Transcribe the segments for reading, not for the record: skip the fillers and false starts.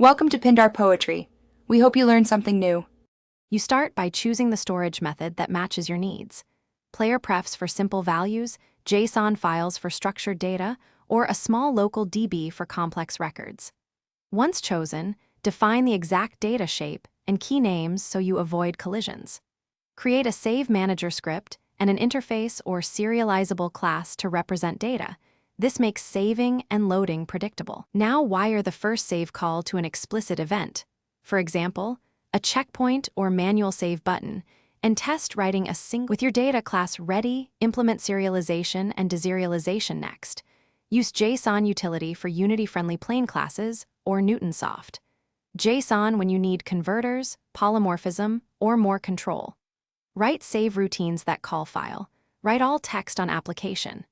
Welcome to Pindar Poetry. We hope you learned something new. You start by choosing the storage method that matches your needs. Player prefs for simple values, JSON files for structured data, or a small local DB for complex records. Once chosen, define the exact data shape and key names so you avoid collisions. Create a Save Manager script and an interface or serializable class to represent data. This makes saving and loading predictable. Now wire the first save call to an explicit event. For example, a checkpoint or manual save button, and test writing a single. With your data class ready, implement serialization and deserialization next. Use JSON utility for Unity-friendly plain classes or Newtonsoft. JSON when you need converters, polymorphism, or more control. Write save routines that call file. Write all text on application.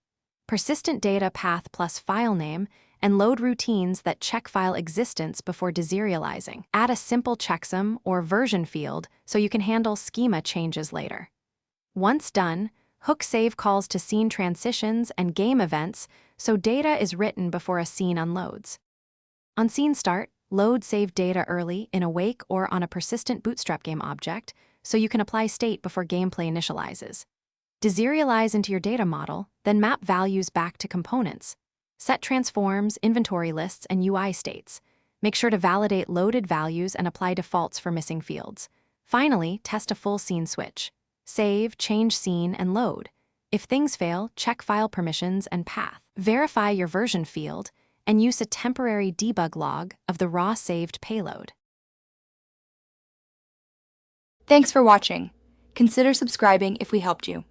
Persistent data path plus file name, and load routines that check file existence before deserializing. Add a simple checksum or version field so you can handle schema changes later. Once done, hook save calls to scene transitions and game events so data is written before a scene unloads. On scene start, load saved data early in a wake or on a persistent Bootstrap game object so you can apply state before gameplay initializes. Deserialize into your data model, then map values back to components. Set transforms, inventory lists, and UI states. Make sure to validate loaded values and apply defaults for missing fields. Finally, test a full scene switch. Save, change scene, and load. If things fail, check file permissions and path. Verify your version field, and use a temporary debug log of the raw saved payload. Thanks for watching. Consider subscribing if we helped you.